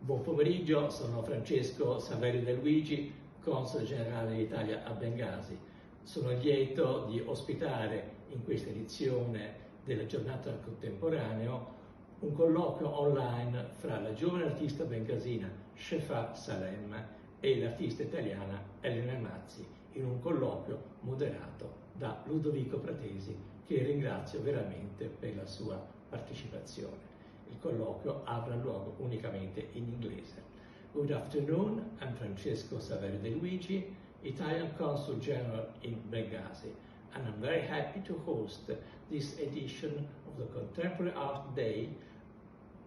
Buon pomeriggio, sono Francesco Saverio De Luigi, console generale d'Italia a Benghazi. Sono lieto di ospitare in questa edizione della giornata del contemporaneo un colloquio online fra la giovane artista benghazina Shefa Salem e l'artista italiana Elena Mazzi, in un colloquio moderato da Ludovico Pratesi, che ringrazio veramente per la sua partecipazione. Il colloquio avrà luogo unicamente in inglese. Good afternoon, I'm Francesco Saverio De Luigi, Italian Consul General in Benghazi, and I'm very happy to host this edition of the Contemporary Art Day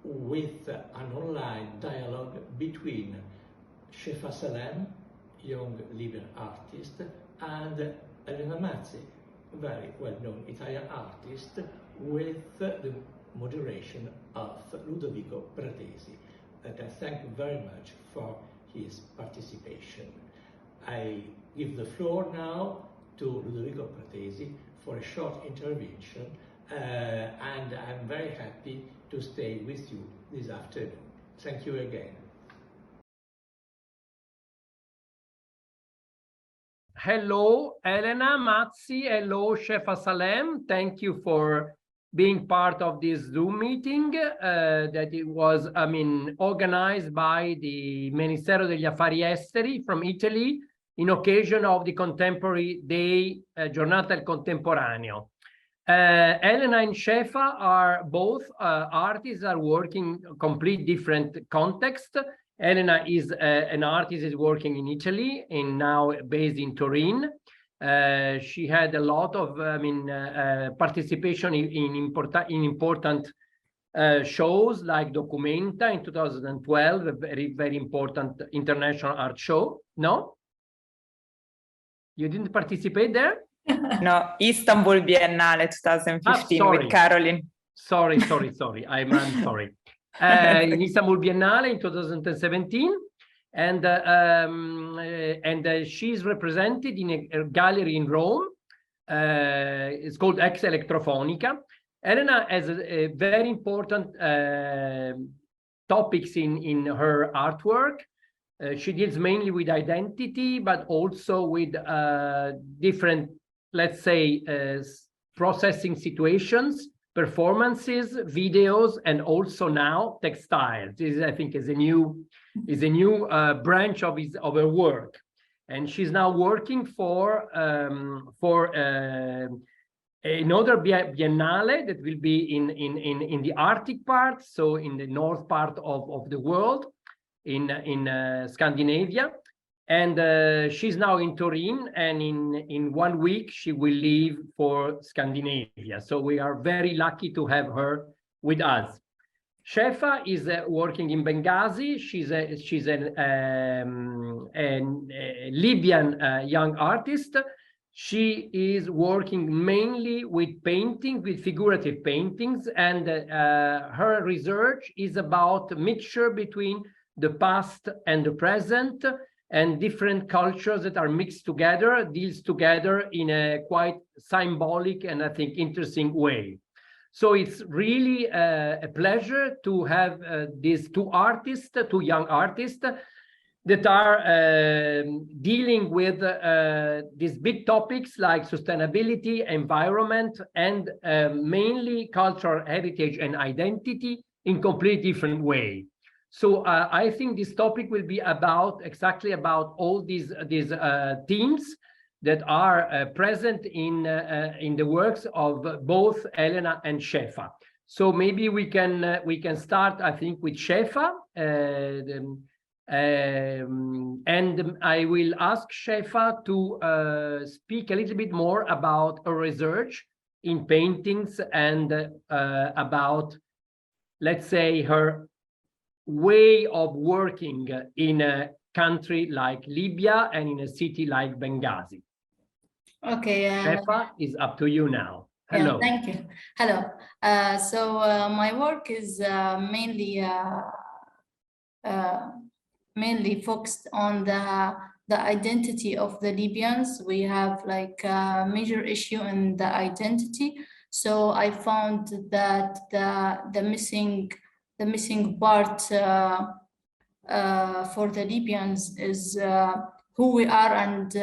with an online dialogue between Shefa Salem, young Libyan artist, and Elena Mazzi, very well-known Italian artist, with the moderation of Ludovico Pratesi, that I thank very much for his participation. I give the floor now to Ludovico Pratesi for a short intervention, and I'm very happy to stay with you this afternoon. Thank you again. Hello, Elena Mazzi. Hello, Shefa Salem. Thank you for being part of this Zoom meeting that it was, organized by the Ministero degli Affari Esteri from Italy in occasion of the Contemporary Day, Giornata del Contemporaneo. Elena and Shefa are both artists, are working complete different context. Elena is an artist is working in Italy and now based in Turin. She had a lot of participation in important shows like Documenta in 2012, a very important international art show. No? You didn't participate there? No, Istanbul Biennale 2015 with Caroline. Sorry. I'm sorry. In Istanbul Biennale in 2017. And she's represented in a gallery in Rome. It's called Ex Electrofonica. Elena has a very important topics in her artwork. She deals mainly with identity, but also with different, let's say, processing situations, performances, videos, and also now textiles. This, I think, is a new branch of her work, and she's now working for another biennale that will be in the Arctic part, so in the north part of the world, in Scandinavia, and she's now in Turin, and in 1 week she will leave for Scandinavia. So we are very lucky to have her with us. Shefa is working in Benghazi. She's a Libyan young artist. She is working mainly with painting, with figurative paintings, and her research is about a mixture between the past and the present, and different cultures that are mixed together, deals together in a quite symbolic and I think interesting way. So it's really a pleasure to have these two young artists that are dealing with these big topics like sustainability, environment, and mainly cultural heritage and identity in completely different way. So I think this topic will be exactly about all these themes that are present in the works of both Elena and Shefa. So maybe we can start, I think, with Shefa, and I will ask Shefa to speak a little bit more about her research in paintings and about, let's say, her way of working in a country like Libya and in a city like Benghazi. Okay. Shefa, is up to you now. Hello. Yeah, thank you. Hello. So my work is mainly focused on the identity of the Libyans. We have like a major issue in the identity. So I found that the missing part for the Libyans is who we are and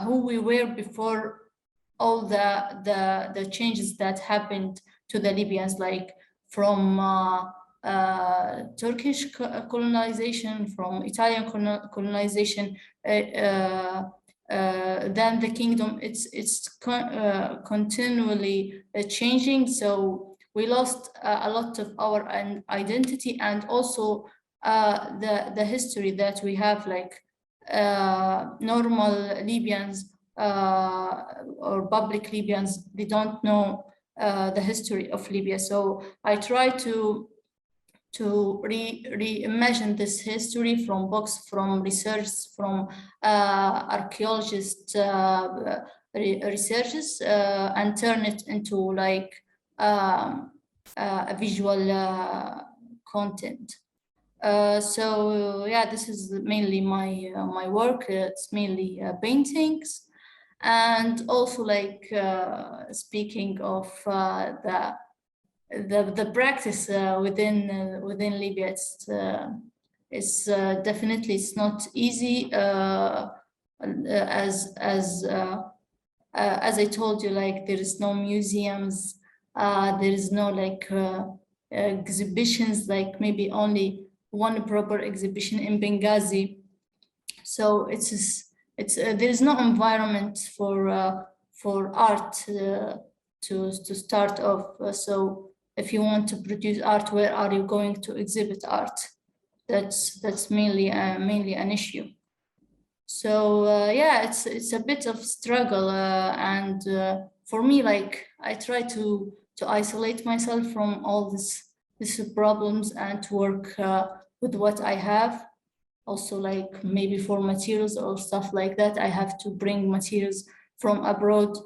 who we were before all the changes that happened to the Libyans, like from Turkish colonization, from Italian colonization, then the kingdom, it's continually changing. So we lost a lot of our identity, and also the history that we have, like normal Libyans or public Libyans, they don't know the history of Libya. So I try to reimagine this history from books, from research, from archaeologists' researches, and turn it into like a visual content. So yeah, this is mainly my work. It's mainly paintings, and also like speaking of the practice within Libya. It's definitely, it's not easy. As I told you, like there is no museums, there is no like exhibitions, like maybe only one proper exhibition in Benghazi. So it's there is no environment for art to start off. So if you want to produce art, where are you going to exhibit art? That's mainly an issue. So yeah, it's a bit of struggle, and for me, like I try to isolate myself from all these problems and to work with what I have. Also, like maybe for materials or stuff like that, I have to bring materials from abroad.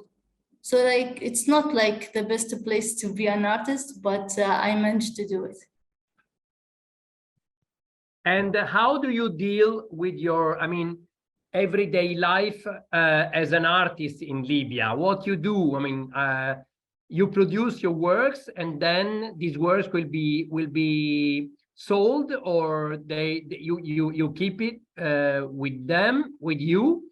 So like it's not like the best place to be an artist, but I managed to do it. And how do you deal with your, I mean, everyday life as an artist in Libya? What you do? I mean, you produce your works, and then these works will be sold, or you keep it with you,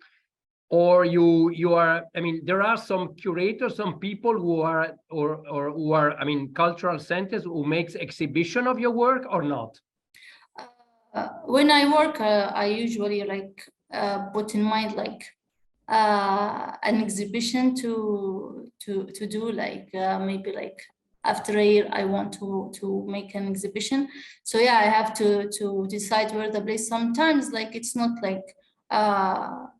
or you are, I mean, there are some curators, some people who are or who are, I mean, cultural centers who makes exhibition of your work, or not? When I work, I usually like put in mind like an exhibition to do, like maybe like after a year I want to make an exhibition. So yeah, I have to decide where the place. Sometimes like it's not like a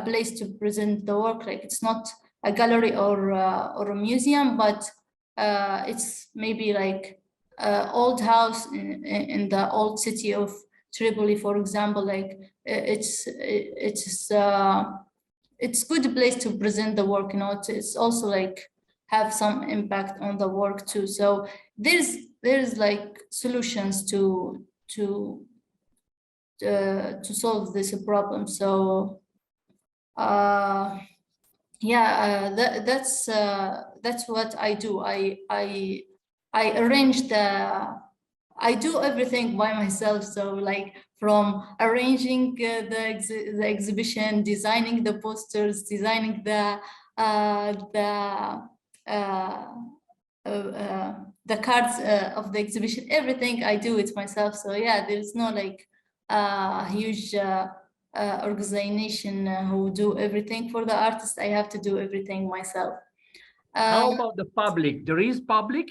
place to present the work, like it's not a gallery or a museum, but it's maybe like old house in the old city of Tripoli, for example. Like it's good place to present the work, you know. It's also like have some impact on the work too. So there's like solutions to solve this problem. So yeah, that's what I do. I arrange I do everything by myself. So like from arranging the exhibition, designing the posters, designing the cards of the exhibition, everything I do it myself. So yeah, there's no like huge organization who do everything for the artist. I have to do everything myself. How about the public? There is public?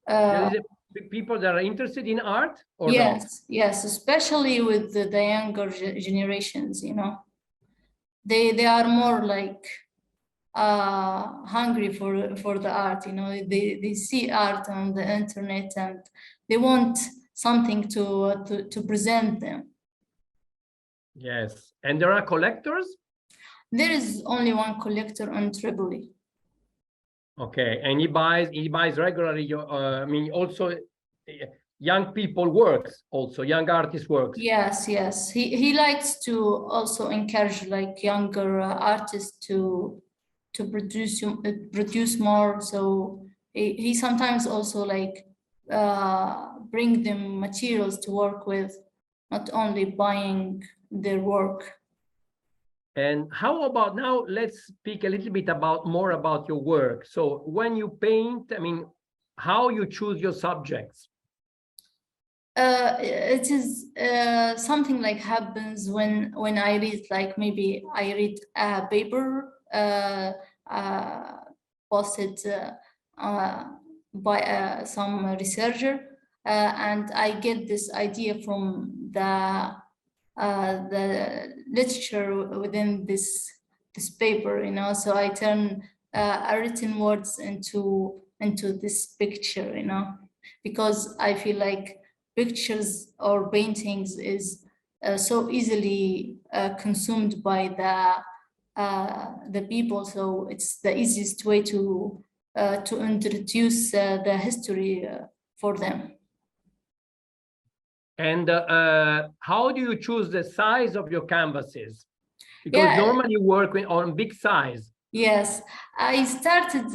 There is people that are interested in art, or yes, not? Yes, especially with the younger generations, you know. They are more like hungry for the art, you know. They see art on the internet and they want something to present them. Yes, and there are collectors? There is only one collector on Tripoli. Okay, and he buys regularly your I mean, also young people works, also young artist works. Yes, he likes to also encourage like younger artists to produce more. So he sometimes also like bring them materials to work with, not only buying their work. And how about now, let's speak a little bit more about your work. So when you paint, I mean, how you choose your subjects? It is something like happens when I read, like maybe I read a paper posted by some researcher, and I get this idea from the literature within this paper, you know. So I turn written words into this picture, you know, because I feel like pictures or paintings is so easily consumed by the people. So it's the easiest way to introduce the history for them. And how do you choose the size of your canvases? Because normally you work on big size. Yes, I started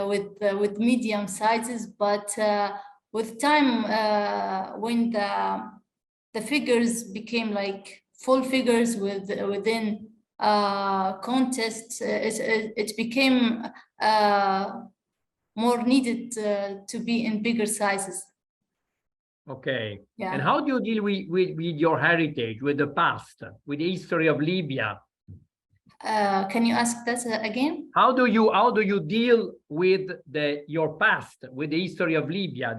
with medium sizes, but with time, when the figures became like full figures within contests, it became more needed to be in bigger sizes. Okay. Yeah. And how do you deal with your heritage, with the past, with the history of Libya? Can you ask that again? How do you deal with your past, with the history of Libya?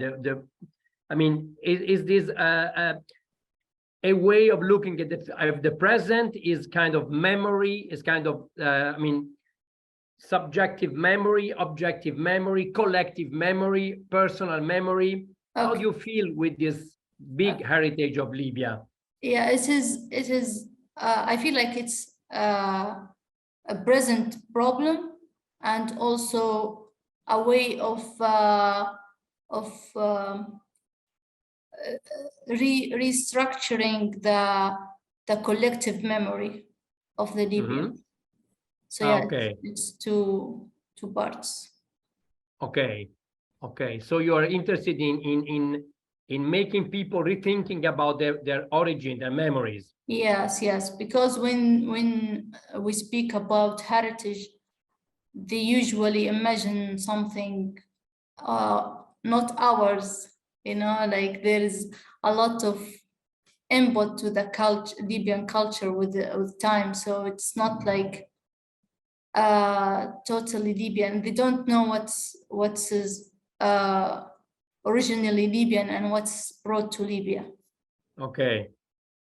I mean, is this a way of looking at the present? Is kind of memory, is kind of I mean, subjective memory, objective memory, collective memory, personal memory? Okay. How do you feel with this big heritage of Libya? Yeah, it is. I feel like it's a present problem, and also a way of restructuring the collective memory of the Libyans. Mm-hmm. So yeah, okay. It's two parts. Okay, okay. So you are interested in making people rethinking about their origin, their memories. Yes, yes. Because when we speak about heritage, they usually imagine something not ours. You know, like there is a lot of input to the Libyan culture with time. So it's not like totally Libyan. They don't know what's originally Libyan and what's brought to Libya. Okay,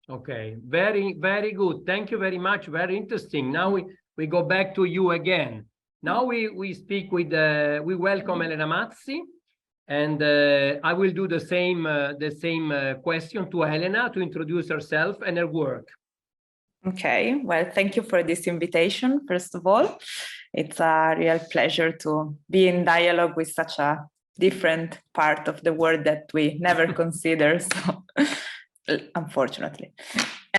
okay, very, very good. Thank you very much. Very interesting. Now we go back to you again. Now we speak with we welcome Elena Mazzi, and I will do the same question to Elena to introduce herself and her work. Okay, well, thank you for this invitation, first of all. It's a real pleasure to be in dialogue with such a different part of the world that we never consider, so unfortunately.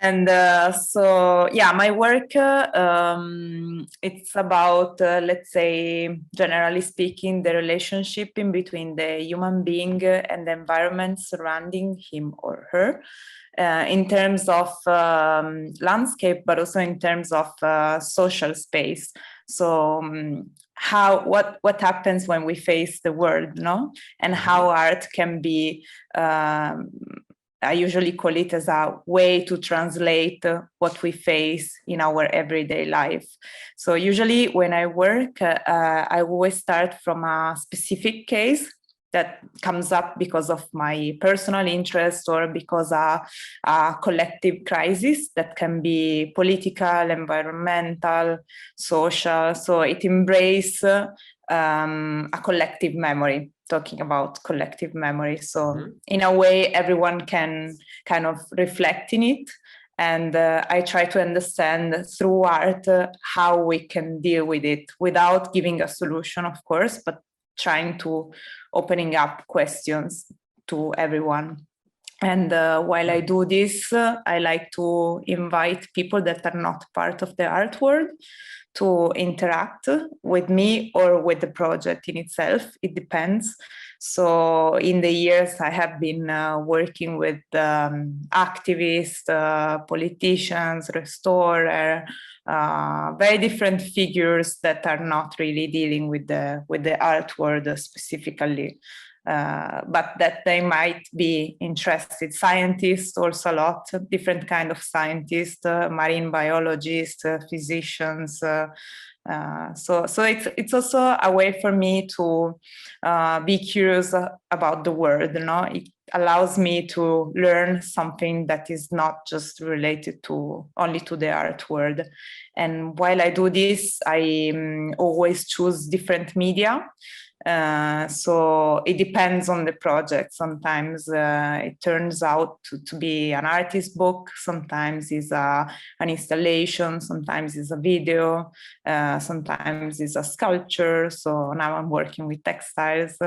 And so, yeah, my work, it's about, let's say, generally speaking, the relationship in between the human being and the environment surrounding him or her. In terms of landscape, but also in terms of social space. So what happens when we face the world, no? And how art can be, I usually call it as a way to translate what we face in our everyday life. So usually when I work, I always start from a specific case that comes up because of my personal interest or because a collective crisis that can be political, environmental, social. So it embraces a collective memory, talking about collective memory. So in a way, everyone can kind of reflect in it. And I try to understand through art how we can deal with it without giving a solution, of course, but trying to opening up questions to everyone. And while I do this, I like to invite people that are not part of the art world to interact with me or with the project in itself. It depends. So in the years, I have been working with activists, politicians, restorers, very different figures that are not really dealing with the art world specifically. But that they might be interested. Scientists also a lot, different kind of scientists, marine biologists, physicians. So it's also a way for me to be curious about the world. It allows me to learn something that is not just related only to the art world. And while I do this, I always choose different media. So it depends on the project. Sometimes it turns out to be an artist book, sometimes it's an installation, sometimes it's a video, sometimes it's a sculpture. So now I'm working with textiles.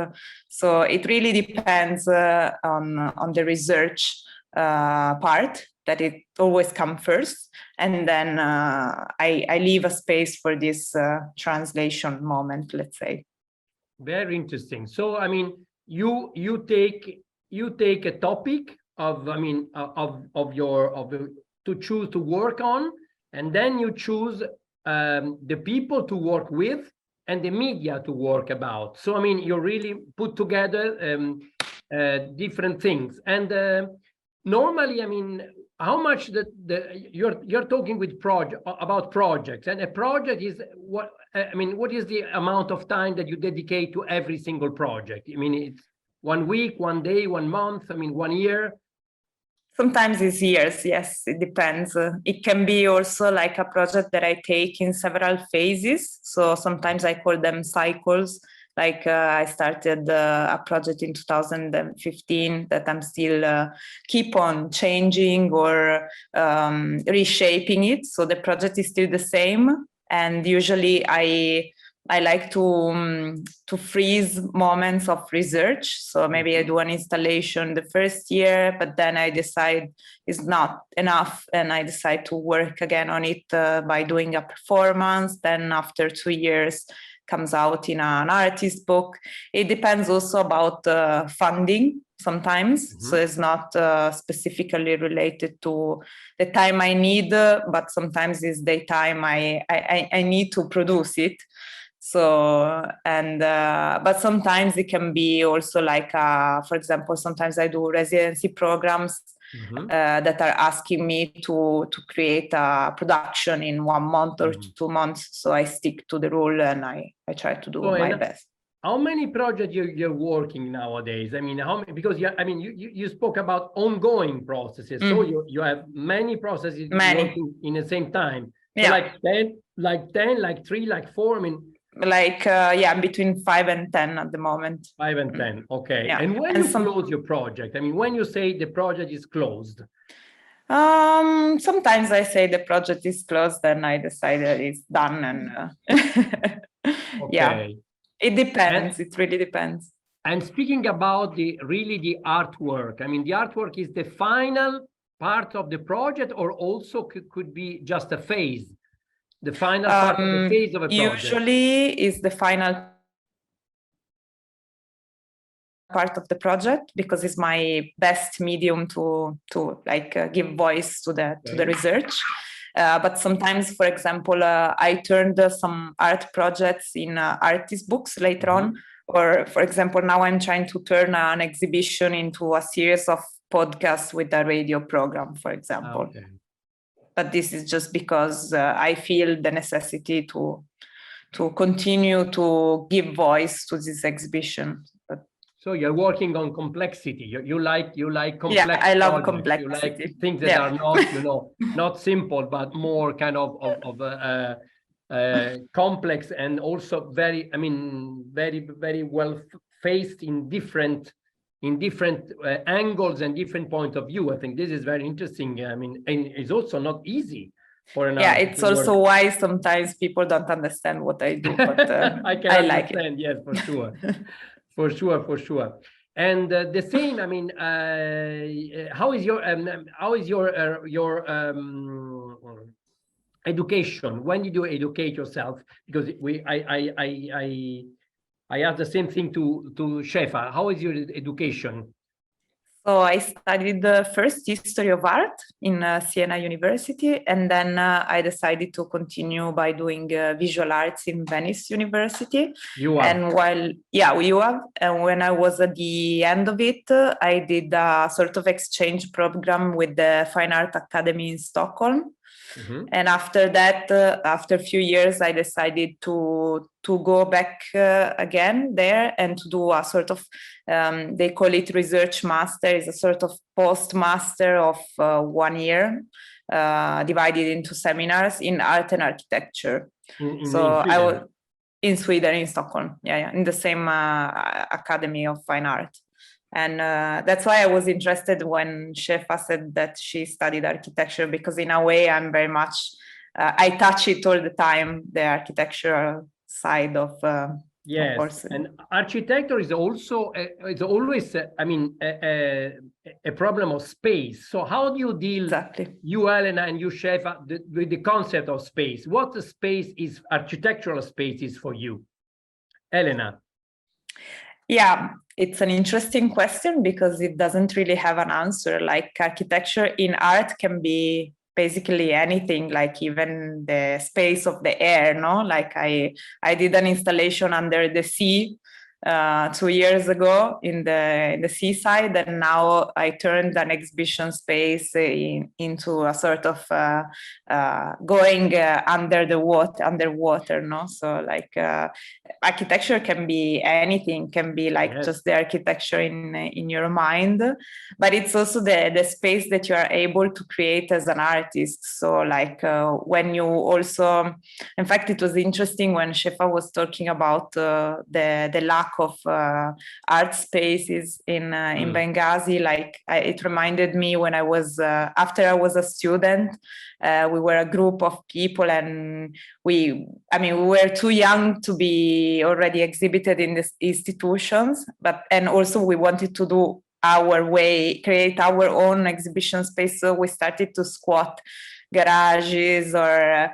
So it really depends on the research part, that it always comes first. And then I leave a space for this translation moment, let's say. Very interesting. So, I mean, you take a topic to choose to work on, and then you choose the people to work with and the media to work about. So, I mean, you really put together different things. And normally, I mean, how much you're talking with about projects, and a project is what? I mean, what is the amount of time that you dedicate to every single project? I mean, it's 1 week, 1 day, 1 month, I mean, 1 year? Sometimes it's years, yes, it depends. It can be also like a project that I take in several phases. So sometimes I call them cycles. Like I started a project in 2015 that I'm still keep on changing or reshaping it. So the project is still the same. And usually I like to freeze moments of research. So maybe I do an installation the first year, but then I decide it's not enough, and I decide to work again on it by doing a performance. Then after 2 years, comes out in an artist book. It depends also about funding sometimes. So it's not specifically related to the time I need, but sometimes it's the time I need to produce it. So, and but sometimes it can be also like, for example, sometimes I do residency programs that are asking me to create a production in 1 month or 2 months. So I stick to the rule and I try to do my best. How many projects you're working nowadays? I mean, how many? Because you spoke about ongoing processes. So you have many processes working in the same time. So like 10, like 3, like 4. I mean, like between 5 and 10 at the moment. 5 and 10, okay. And when you close your project, I mean, when you say the project is closed? Sometimes I say the project is closed, then I decide that it's done, and okay. It depends. It really depends. And speaking about the artwork, I mean, the artwork is the final part of the project, or also could be just a phase? The final part of the phase of a project? Usually is the final part of the project, because it's my best medium to like give voice to the research. But sometimes, for example, I turned some art projects in artist books later on. Or, for example, now I'm trying to turn an exhibition into a series of podcasts with a radio program, for example. Okay. But this is just because I feel the necessity to continue to give voice to this exhibition. So you're working on complexity. You like complex. Yeah, I love projects. complexity. You like things that are not not simple, but more kind of complex, and also very well faced in different angles and different points of view. I think this is very interesting. I mean, and it's also not easy for an artist. It's also why sometimes people don't understand what I do, but I can understand. Yes, for sure. For sure. And the same, I mean, how is your education? When did you educate yourself? Because I asked the same thing to Shefa. How is your education? So I studied the first history of art in Siena University, and then I decided to continue by doing visual arts in Venice University. You are. And and when I was at the end of it, I did a sort of exchange program with the Fine Art Academy in Stockholm. Mm-hmm. And after that, after a few years, I decided to go back again there and to do a sort of, they call it research master, is a sort of postmaster of 1 year, divided into seminars in art and architecture. I was in Sweden, in Stockholm, in the same Academy of Fine Art. And that's why I was interested when Shefa said that she studied architecture, because in a way I'm very much, I touch it all the time, the architectural side of yes, course. And architecture is also, it's always, I mean, a problem of space. So how do you deal, exactly, you, Elena, and you, Shefa, with the concept of space? What the space is, architectural space is for you? Elena. Yeah, it's an interesting question because it doesn't really have an answer. Like architecture in art can be basically anything, like even the space of the air, no? Like I did an installation under the sea 2 years ago in the seaside, and now I turned an exhibition space into a sort of going underwater, no? So like architecture can be anything, can be like yes, just the architecture in your mind, but it's also the space that you are able to create as an artist. So like when you also, in fact, it was interesting when Shefa was talking about the lack of art spaces in Benghazi. Like it reminded me when I was after I was a student, we were a group of people, and we were too young to be already exhibited in these institutions, and also we wanted to do our way, create our own exhibition space. So we started to squat garages or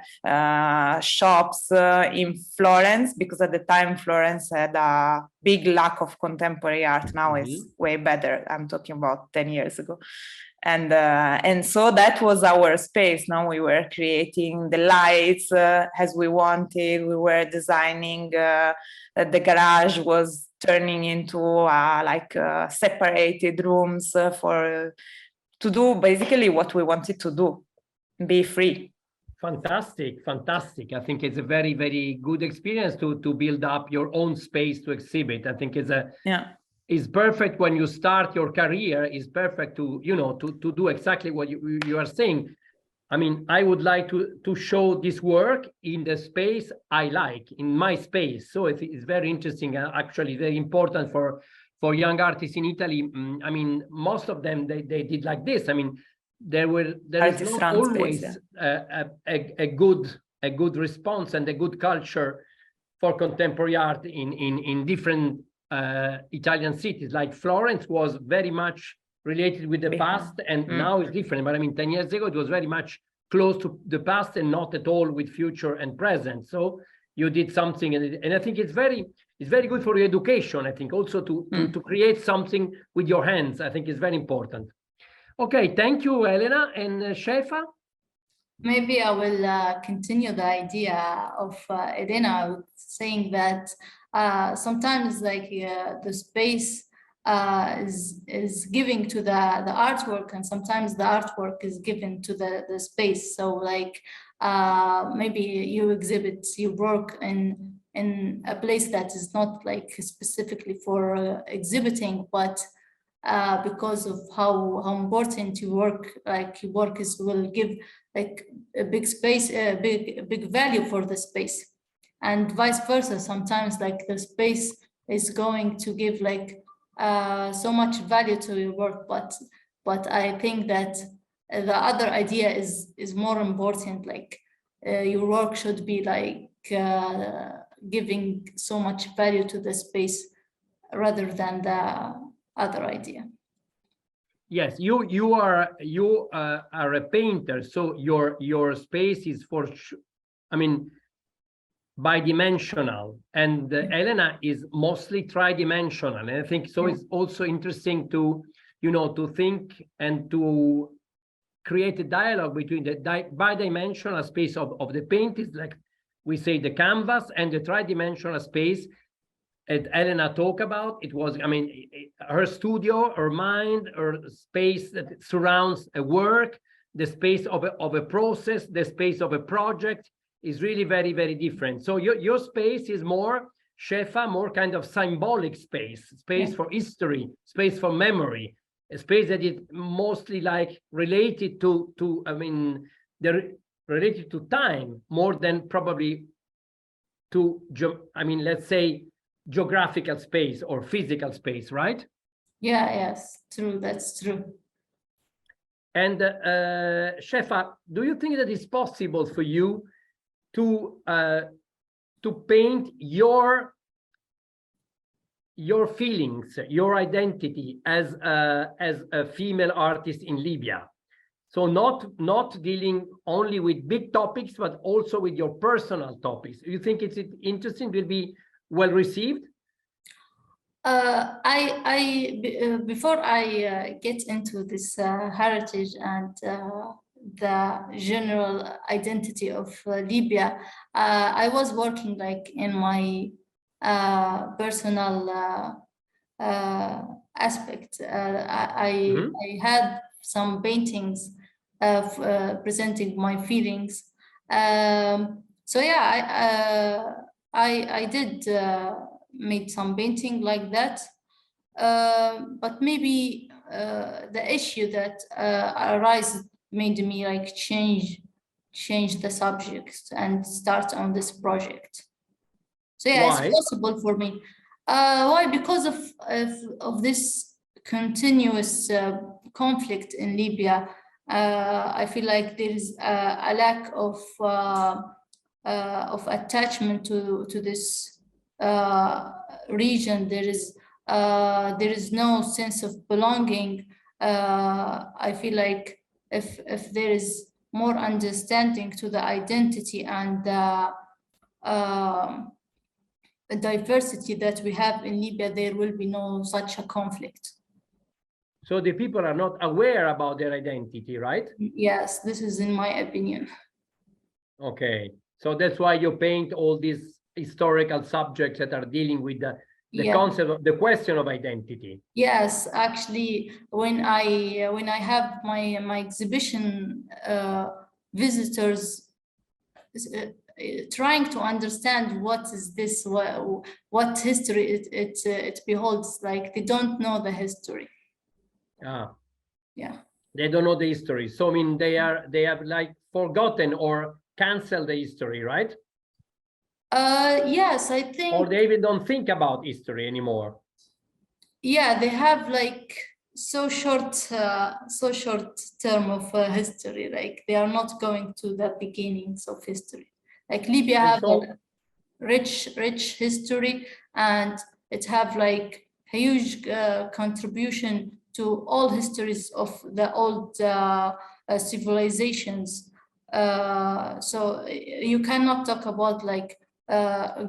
shops in Florence, because at the time Florence had a big lack of contemporary art. Now it's way better. I'm talking about 10 years ago. And so that was our space. Now we were creating the lights as we wanted. We were designing the garage was turning into separated rooms to do basically what we wanted to do. Be free. Fantastic. I think it's a very, very good experience to build up your own space to exhibit. I think it's perfect when you start your career. Is perfect to to do exactly what you are saying. I mean, I would like to show this work in the space I like, in my space. So it's very interesting, actually very important for young artists in Italy. I mean, most of them they did like this. I mean, there is not always a good response and a good culture for contemporary art in different Italian cities. Like Florence was very much related with the past, and now it's different. But I mean, 10 years ago it was very much close to the past and not at all with future and present. So you did something, and I think it's very good for your education. I think also to create something with your hands. I think is very important. Okay, thank you, Elena. And Shefa? Maybe I will continue the idea of Elena, saying that sometimes like the space is giving to the artwork, and sometimes the artwork is given to the space. So like maybe you work in a place that is not like specifically for exhibiting, but because of how important your work will give like a big space, a big value for the space, and vice versa. Sometimes like the space is going to give like so much value to your work, but I think that the other idea is more important. Like your work should be like giving so much value to the space rather than other idea. Yes, you are a painter, so your space is I mean, bidimensional, and Elena is mostly tridimensional, and I think so. It's also interesting to to think and to create a dialogue between the bidimensional space of the paint, is like we say the canvas, and the tridimensional space that Elena talked about. It was, I mean, her studio, her mind, her space that surrounds a work, the space of a process, the space of a project is really very, very different. So your space is more, Shefa, more kind of symbolic space for history, space for memory, a space that is mostly like related to I mean, related to time more than probably to, I mean, let's say, geographical space or physical space, right? Yeah, yes, true, that's true. And Shefa, do you think that it's possible for you to paint your feelings, your identity as a female artist in Libya? So not dealing only with big topics, but also with your personal topics. Do you think it's interesting, will be well received? Before I get into this heritage and the general identity of Libya, I was working like in my personal aspect. I had some paintings presenting my feelings. So yeah, I did made some painting like that, but maybe the issue that arises made me like change the subject and start on this project. So yeah, Why? it's possible for me. Why? Because of this continuous conflict in Libya. I feel like there is a lack of attachment to this region. There is no sense of belonging. I feel like if there is more understanding to the identity and the diversity that we have in Libya, there will be no such a conflict. So the people are not aware about their identity, right? Yes, this is in my opinion. Okay, so that's why you paint all these historical subjects that are dealing with the concept of the question of identity. Yes, actually, when I have my exhibition, visitors trying to understand what is this, what history it beholds, like they don't know the history. Yeah, they don't know the history. So I mean, they have like forgotten or canceled the history, right? Yes, I think. Or they even don't think about history anymore. Yeah, they have like so short term of history. Like they are not going to the beginnings of history. Like Libya have a rich history, and it have like a huge contribution to all histories of the old civilizations. So you cannot talk about like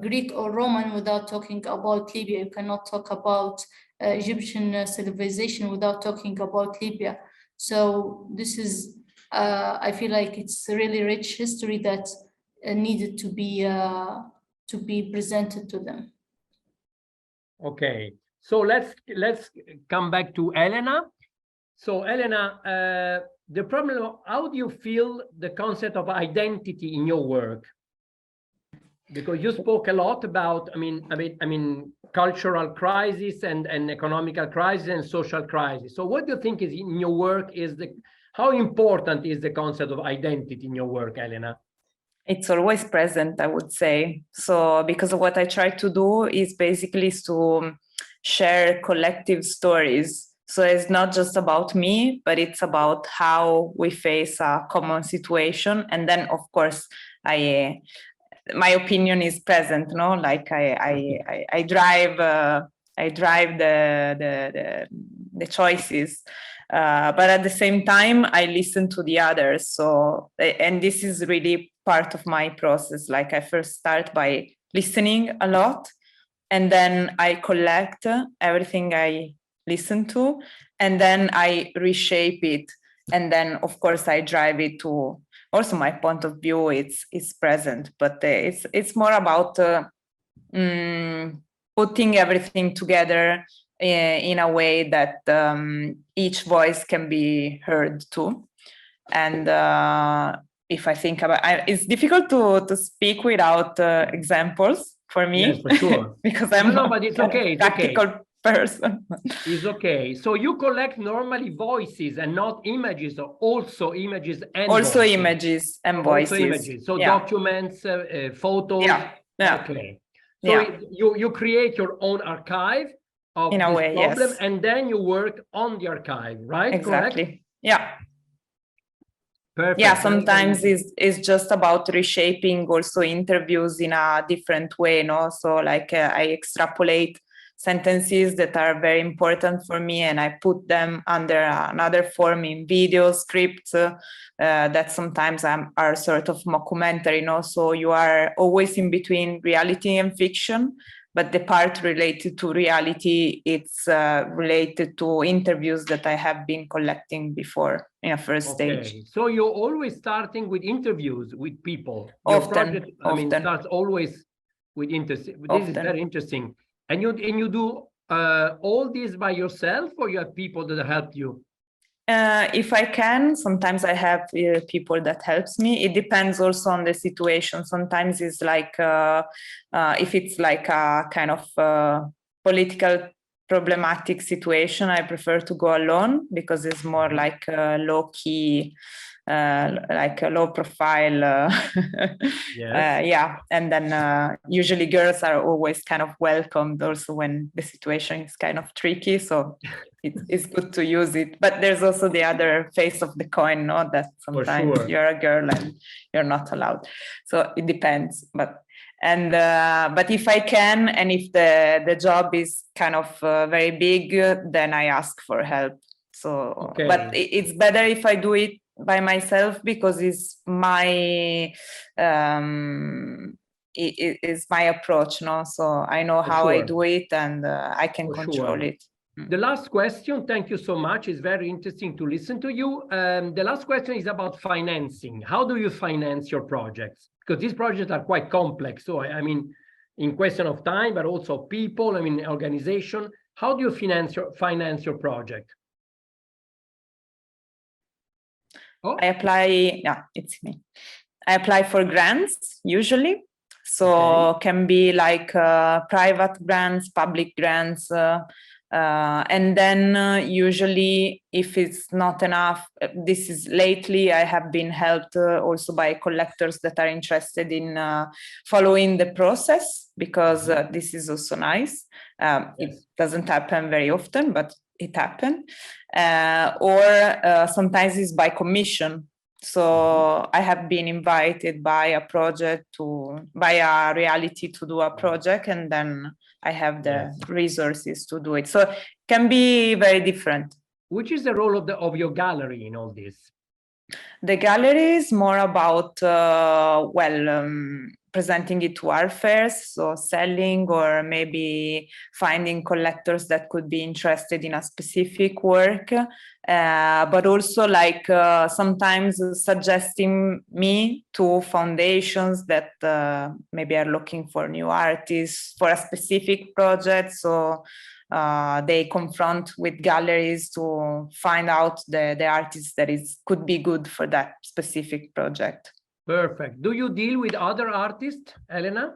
Greek or Roman without talking about Libya. You cannot talk about Egyptian civilization without talking about Libya. So this is, I feel like it's a really rich history that needed to be presented to them. Okay, so let's come back to Elena. So Elena, the problem, how do you feel the concept of identity in your work? Because you spoke a lot about, I mean, cultural crisis and economical crisis and social crisis. So what do you think is in your work how important is the concept of identity in your work, Elena? It's always present, I would say. So because of what I try to do is basically to share collective stories. So it's not just about me, but it's about how we face a common situation. And then, of course, my opinion is present, no? Like I drive I drive the choices. But at the same time, I listen to the others. So, and this is really part of my process. Like I first start by listening a lot, and then I collect everything I listen to, and then I reshape it. And then, of course, I drive it to also my point of view. It's present, but it's more about putting everything together in a way that each voice can be heard too. And if I think about it's difficult to speak without examples for me. Yes, for sure. Because I'm no, but it's okay. It's practical okay. person. It's okay. So you collect normally voices and not images, or also images and also voices. Images and voices. Also images. So yeah. Documents, photos. Yeah. Yeah. Okay. So you create your own archive of in a this way, problem, yes. and then you work on the archive, right? Exactly. Correct? Yeah. Perfect. Yeah, sometimes it's just about reshaping also interviews in a different way, no? So like I extrapolate sentences that are very important for me, and I put them under another form in video scripts that sometimes are sort of mockumentary, no? So you are always in between reality and fiction, but the part related to reality, it's related to interviews that I have been collecting before in a first stage. So you're always starting with interviews with people. Your often, project, I mean, starts always with interviews. This is very interesting. And you do all this by yourself, or you have people that help you? If I can, sometimes I have people that helps me. It depends also on the situation. Sometimes it's like if it's like a kind of political problematic situation, I prefer to go alone, because it's more like low key, like a low profile. Yes. Yeah, and then usually girls are always kind of welcomed also when the situation is kind of tricky. So it's good to use it. But there's also the other face of the coin, no? That sometimes you're a girl and you're not allowed. So it depends. But if I can, and if the job is kind of very big, then I ask for help. So, but it's better if I do it by myself, because it's my it is my approach, no? So I know how I do it, and I can control it. The last question, thank you so much. It's very interesting to listen to you. The last question is about financing. How do you finance your projects? Because these projects are quite complex. So I mean, in question of time, but also people, I mean, organization. How do you finance your project? I apply, yeah, it's me. I apply for grants usually. So can be like private grants, public grants, and then usually if it's not enough, this is lately I have been helped also by collectors that are interested in following the process, because this is also nice. It doesn't happen very often, but it happened. Or sometimes it's by commission. So I have been invited by a by a reality to do a project, and then I have the resources to do it. So it can be very different. Which is the role of your gallery in all this? The gallery is more about, presenting it to art fairs, so selling, or maybe finding collectors that could be interested in a specific work, but also like sometimes suggesting me to foundations that maybe are looking for new artists for a specific project. So they confront with galleries to find out the artists that could be good for that specific project. Perfect. Do you deal with other artists, Elena?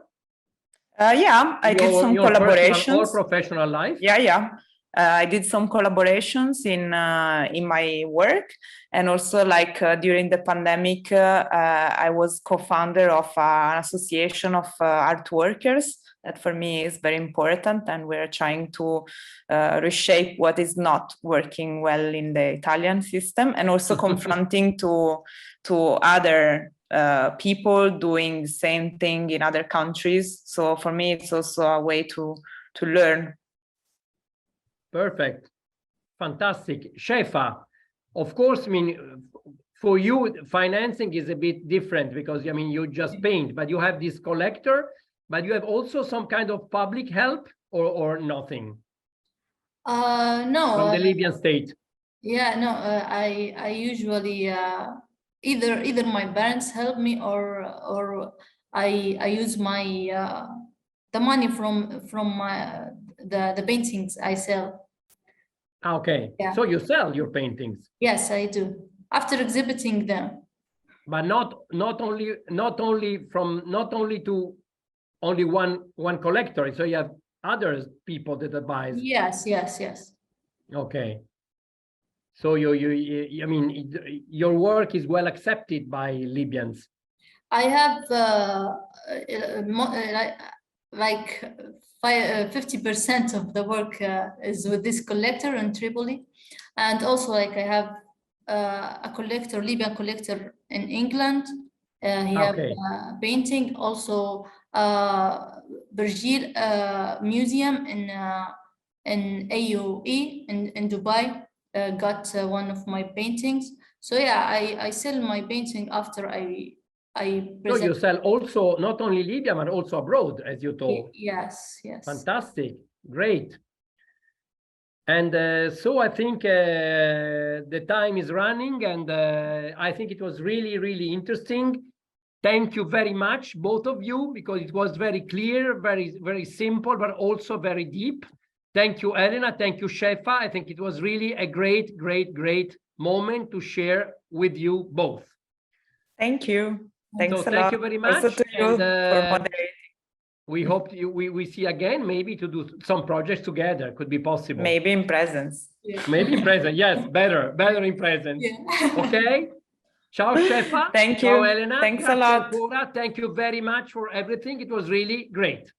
Yeah, I did some collaborations. Personal or professional life? Yeah. I did some collaborations in my work, and also like during the pandemic, I was co-founder of an association of art workers. That for me is very important, and we're trying to reshape what is not working well in the Italian system, and also confronting to other people doing the same thing in other countries. So for me, it's also a way to learn. Perfect. Fantastic. Shefa, of course, I mean, for you, financing is a bit different because, I mean, you just paint, but you have this collector, but you have also some kind of public help or nothing No. from the Libyan state. Yeah, no, I usually either my parents help me or I use my the money from my the paintings I sell. Okay, Yeah. so you sell your paintings. Yes, I do. After exhibiting them. But not only to only one collector. So you have other people that buys. Yes, yes, yes. Okay. So I mean, your work is well accepted by Libyans. I have like 50% of the work is with this collector in Tripoli, and also like I have a collector, Libyan collector in England. He have painting also. Virgil Museum in AUE in Dubai got one of my paintings. So yeah, I sell my painting after I present. So you sell also not only Libya but also abroad, as you told. Yes, yes. Fantastic, great. And so I think the time is running, and I think it was really, really interesting. Thank you very much, both of you, because it was very clear, very, very simple, but also very deep. Thank you, Elena. Thank you, Shefa. I think it was really a great, great, great moment to share with you both. Thank you. Thanks a lot. Thank you very much. Also to you and, for moderating. We hope we see again, maybe to do some projects together. Could be possible. Maybe in presence. Yeah. Maybe in presence. Yes, better in presence. Yeah. Okay. Ciao, Shefa. Thank you. Ciao, Elena. Thanks Grazie a lot. ancora. Thank you very much for everything. It was really great.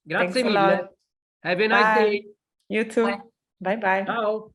Thanks Grazie a mille. lot. Have a nice Bye. day. You too. Bye. Bye-bye. Ciao.